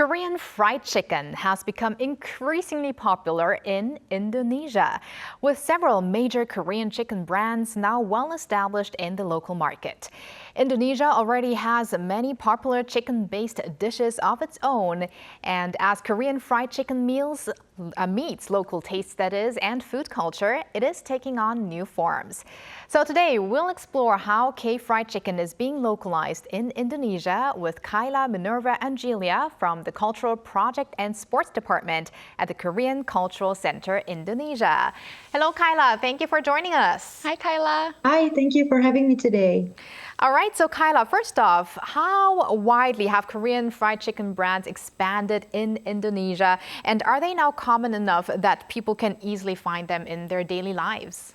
Korean fried chicken has become increasingly popular in Indonesia, with several major Korean chicken brands now well established in the local market. Indonesia already has many popular chicken-based dishes of its own, and as Korean fried chicken meets local tastes, that is, and food culture, it is taking on new forms. So today we'll explore how K-fried chicken is being localized in Indonesia with Kyla Minerva Angelia from the Cultural Project and Sports Department at the Korean Cultural Center Indonesia. Hello, Kyla. Thank you for joining us. Hi, Kyla. Hi, thank you for having me today. All right, so Kyla, first off, how widely have Korean fried chicken brands expanded in Indonesia? And are they now common enough that people can easily find them in their daily lives?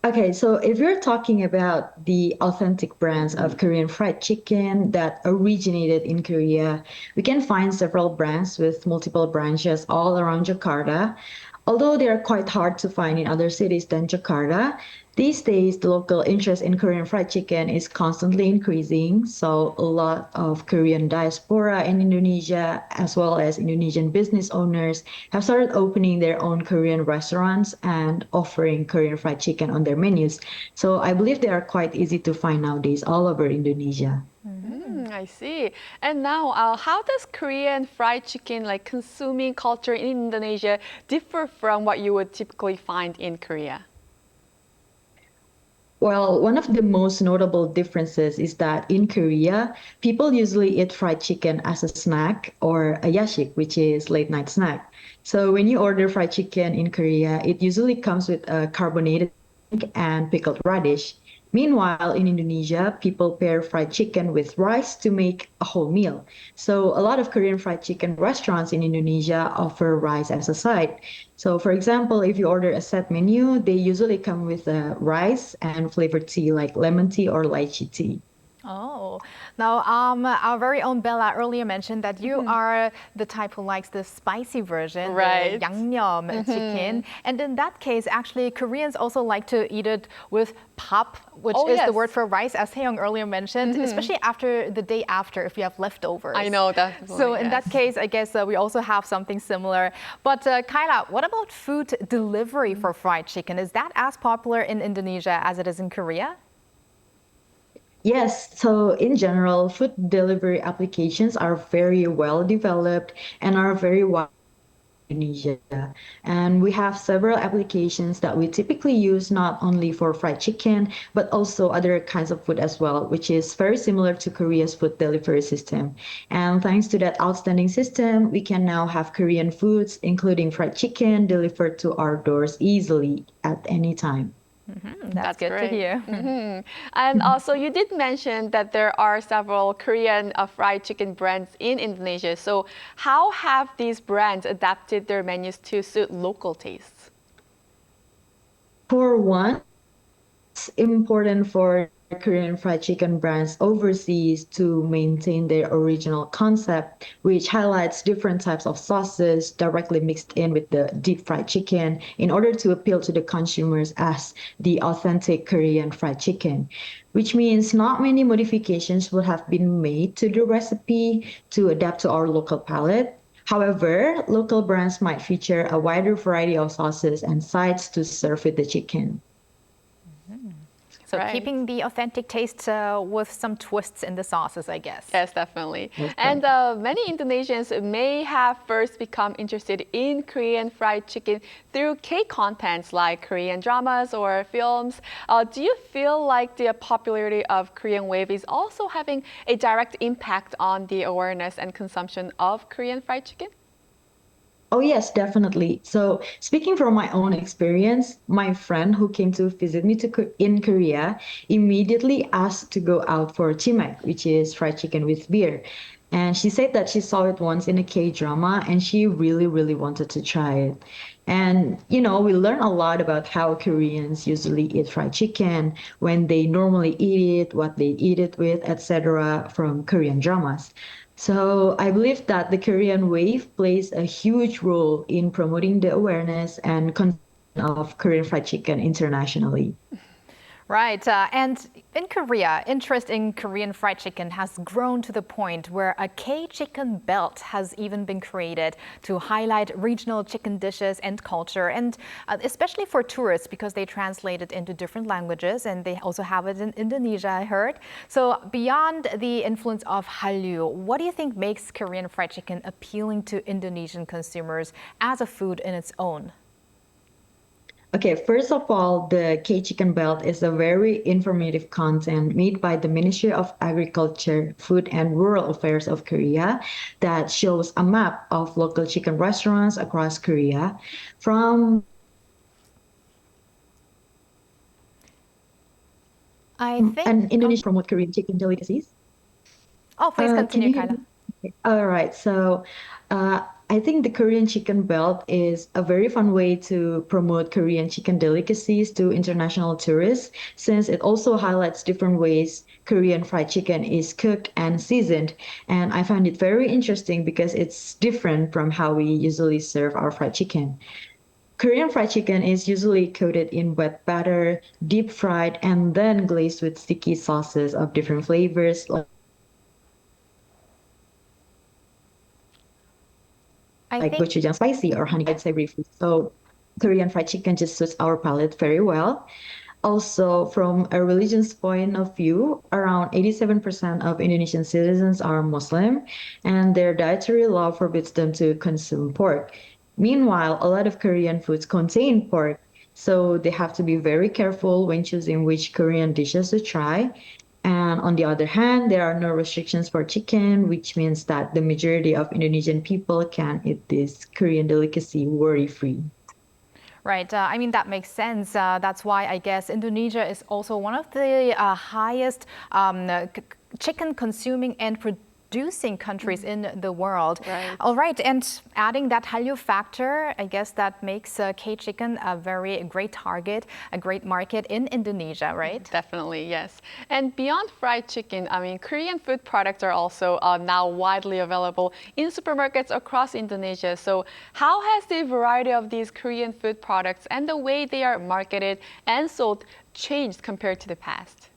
Okay, so if you're talking about the authentic brands of Korean fried chicken that originated in Korea, we can find several brands with multiple branches all around Jakarta. Although they are quite hard to find in other cities than Jakarta, these days the local interest in Korean fried chicken is constantly increasing. So a lot of Korean diaspora in Indonesia, as well as Indonesian business owners, have started opening their own Korean restaurants and offering Korean fried chicken on their menus. So I believe they are quite easy to find nowadays all over Indonesia. I see. And now, how does Korean fried chicken, like consuming culture in Indonesia, differ from what you would typically find in Korea? Well, one of the most notable differences is that in Korea, people usually eat fried chicken as a snack or a yashik, which is late night snack. So when you order fried chicken in Korea, it usually comes with a carbonated drink and pickled radish. Meanwhile, in Indonesia, people pair fried chicken with rice to make a whole meal. So a lot of Korean fried chicken restaurants in Indonesia offer rice as a side. So for example, if you order a set menu, they usually come with rice and flavored tea like lemon tea or lychee tea. Oh, now our very own Bella earlier mentioned that you are the type who likes the spicy version, right, the yangnyeom chicken. And in that case, actually, Koreans also like to eat it with pap, which is the word for rice, as Haeyoung earlier mentioned, especially after the day after, if you have leftovers. I know that. So in that case, I guess we also have something similar. But Kyla, what about food delivery for fried chicken? Is that as popular in Indonesia as it is in Korea? Yes, so in general, food delivery applications are very well developed and are very wide in Indonesia. And we have several applications that we typically use not only for fried chicken, but also other kinds of food as well, which is very similar to Korea's food delivery system. And thanks to that outstanding system, we can now have Korean foods, including fried chicken, delivered to our doors easily at any time. That's good great to hear. And also, you did mention that there are several Korean fried chicken brands in Indonesia. So how have these brands adapted their menus to suit local tastes? For one, it's important for Korean fried chicken brands overseas to maintain their original concept, which highlights different types of sauces directly mixed in with the deep fried chicken in order to appeal to the consumers as the authentic Korean fried chicken, which means not many modifications would have been made to the recipe to adapt to our local palate. However, local brands might feature a wider variety of sauces and sides to serve with the chicken. So keeping the authentic taste with some twists in the sauces, I guess. Yes, definitely. And many Indonesians may have first become interested in Korean fried chicken through K-contents like Korean dramas or films. Do you feel like the popularity of Korean wave is also having a direct impact on the awareness and consumption of Korean fried chicken? Oh, yes, definitely. So speaking from my own experience, my friend who came to visit me in Korea immediately asked to go out for chimek, which is fried chicken with beer. And she said that she saw it once in a K-drama and she really, really wanted to try it. And, you know, we learn a lot about how Koreans usually eat fried chicken, when they normally eat it, what they eat it with, etc. from Korean dramas. So I believe that the Korean wave plays a huge role in promoting the awareness and consumption of Korean fried chicken internationally. Right. And in Korea, interest in Korean fried chicken has grown to the point where a K-chicken belt has even been created to highlight regional chicken dishes and culture, and especially for tourists because they translate it into different languages, and they also have it in Indonesia, I heard. So beyond the influence of Hallyu, what do you think makes Korean fried chicken appealing to Indonesian consumers as a food in its own? Okay, first of all, the K-Chicken Belt is a very informative content made by the Ministry of Agriculture, Food and Rural Affairs of Korea that shows a map of local chicken restaurants across Korea from I think. and Indonesia promote Korean chicken delicacies. Oh, please Can continue, you hear Kyla. me? Okay. All right. So I think the Korean chicken belt is a very fun way to promote Korean chicken delicacies to international tourists, since it also highlights different ways Korean fried chicken is cooked and seasoned. And I find it very interesting because it's different from how we usually serve our fried chicken. Korean fried chicken is usually coated in wet batter, deep fried, and then glazed with sticky sauces of different flavors I like think. gochujang spicy or honey savory food. So Korean fried chicken just suits our palate very well. Also, from a religion's point of view, around 87% of Indonesian citizens are Muslim, and their dietary law forbids them to consume pork. Meanwhile, a lot of Korean foods contain pork, so they have to be very careful when choosing which Korean dishes to try. And on the other hand, there are no restrictions for chicken, which means that the majority of Indonesian people can eat this Korean delicacy worry-free. Right. I mean, that makes sense. That's why I guess Indonesia is also one of the highest chicken consuming and producing countries in the world. Right. All right. And adding that Hallyu factor, I guess that makes K-chicken a very great target, a great market in Indonesia, right? Definitely, yes. And beyond fried chicken, I mean, Korean food products are also now widely available in supermarkets across Indonesia. So how has the variety of these Korean food products and the way they are marketed and sold changed compared to the past?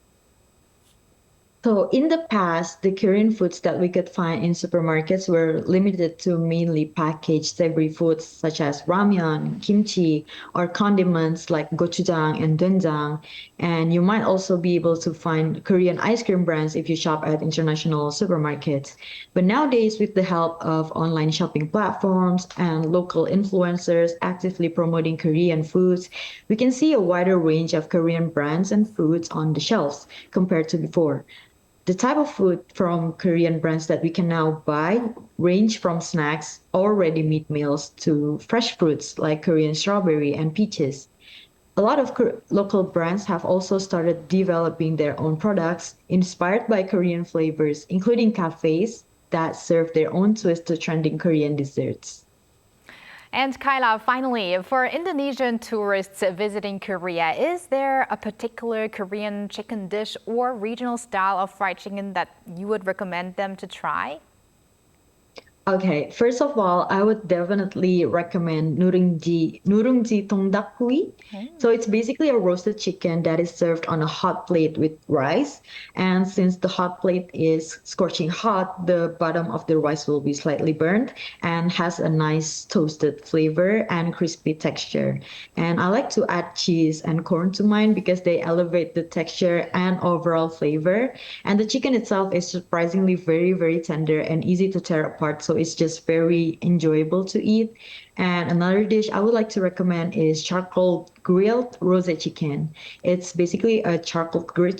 So in the past, the Korean foods that we could find in supermarkets were limited to mainly packaged savory foods such as ramyeon, kimchi, or condiments like gochujang and doenjang. And you might also be able to find Korean ice cream brands if you shop at international supermarkets. But nowadays, with the help of online shopping platforms and local influencers actively promoting Korean foods, we can see a wider range of Korean brands and foods on the shelves compared to before. The type of food from Korean brands that we can now buy range from snacks or ready-made meals to fresh fruits like Korean strawberry and peaches. A lot of local brands have also started developing their own products inspired by Korean flavors, including cafes that serve their own twist to trending Korean desserts. And Kyla, finally, for Indonesian tourists visiting Korea, is there a particular Korean chicken dish or regional style of fried chicken that you would recommend them to try? Okay, first of all, I would definitely recommend nurungji tongdakhui. So it's basically a roasted chicken that is served on a hot plate with rice. And since the hot plate is scorching hot, the bottom of the rice will be slightly burnt and has a nice toasted flavor and crispy texture. And I like to add cheese and corn to mine because they elevate the texture and overall flavor. And the chicken itself is surprisingly very, very tender and easy to tear apart. So it's just very enjoyable to eat. And another dish I would like to recommend is charcoal grilled rose chicken. It's basically a charcoal grilled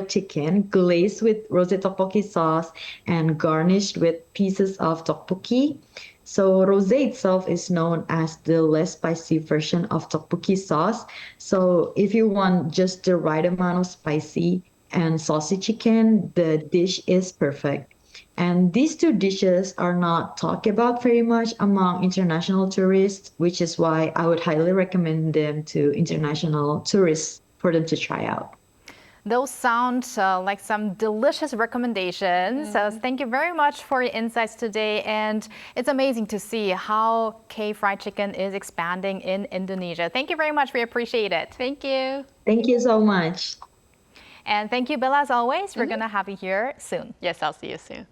chicken glazed with rose tteokbokki sauce and garnished with pieces of tteokbokki. So rose itself is known as the less spicy version of tteokbokki sauce. So if you want just the right amount of spicy and saucy chicken, the dish is perfect. And these two dishes are not talked about very much among international tourists, which is why I would highly recommend them to international tourists for them to try out. Those sound like some delicious recommendations. So thank you very much for your insights today. And it's amazing to see how K fried chicken is expanding in Indonesia. Thank you very much. We appreciate it. Thank you. Thank you so much. And thank you, Bella, as always. We're going to have you here soon. Yes, I'll see you soon.